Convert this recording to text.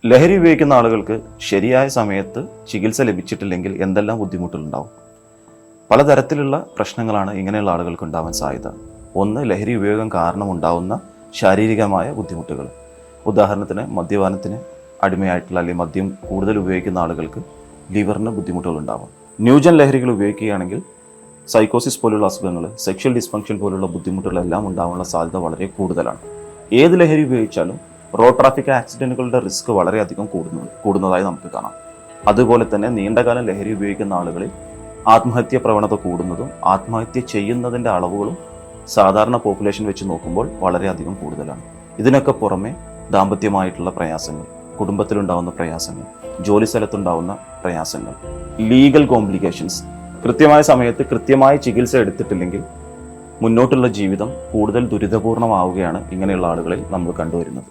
ലഹരി ഉപയോഗിക്കുന്ന ആളുകൾക്ക് ശരിയായ സമയത്ത് ചികിത്സ ലഭിച്ചിട്ടില്ലെങ്കിൽ എന്തെല്ലാം ബുദ്ധിമുട്ടുകളുണ്ടാവും? പലതരത്തിലുള്ള പ്രശ്നങ്ങളാണ് ഇങ്ങനെയുള്ള ആളുകൾക്ക് ഉണ്ടാവാൻ സാധ്യത. ഒന്ന്, ലഹരി ഉപയോഗം കാരണമുണ്ടാവുന്ന ശാരീരികമായ ബുദ്ധിമുട്ടുകൾ. ഉദാഹരണത്തിന് മദ്യപാനത്തിന് അടിമയായിട്ടുള്ള അല്ലെങ്കിൽ മദ്യം കൂടുതൽ ഉപയോഗിക്കുന്ന ആളുകൾക്ക് ലിവറിന് ബുദ്ധിമുട്ടുകൾ ഉണ്ടാവാം. ന്യൂജൻ ലഹരികൾ ഉപയോഗിക്കുകയാണെങ്കിൽ സൈക്കോസിസ് പോലുള്ള അസുഖങ്ങൾ, സെക്ഷൽ ഡിസ്ഫങ്ഷൻ പോലുള്ള ബുദ്ധിമുട്ടുകളെല്ലാം ഉണ്ടാവാനുള്ള സാധ്യത വളരെ കൂടുതലാണ്. ഏത് ലഹരി ഉപയോഗിച്ചാലും റോഡ് ട്രാഫിക് ആക്സിഡൻറ്റുകളുടെ റിസ്ക് വളരെയധികം കൂടുന്നതായി നമുക്ക് കാണാം. അതുപോലെ തന്നെ നീണ്ടകാലം ലഹരി ഉപയോഗിക്കുന്ന ആളുകളിൽ ആത്മഹത്യ പ്രവണത കൂടുന്നതും ആത്മഹത്യ ചെയ്യുന്നതിൻ്റെ അളവുകളും സാധാരണ പോപ്പുലേഷൻ വെച്ച് നോക്കുമ്പോൾ വളരെയധികം കൂടുതലാണ്. ഇതിനൊക്കെ പുറമെ ദാമ്പത്യമായിട്ടുള്ള പ്രയാസങ്ങൾ, കുടുംബത്തിലുണ്ടാകുന്ന പ്രയാസങ്ങൾ, ജോലി സ്ഥലത്തുണ്ടാകുന്ന പ്രയാസങ്ങൾ, ലീഗൽ കോംപ്ലിക്കേഷൻസ്, കൃത്യമായ സമയത്ത് കൃത്യമായ ചികിത്സ എടുത്തിട്ടില്ലെങ്കിൽ മുന്നോട്ടുള്ള ജീവിതം കൂടുതൽ ദുരിതപൂർണമാവുകയാണ് ഇങ്ങനെയുള്ള ആളുകളിൽ നമ്മൾ കണ്ടുവരുന്നത്.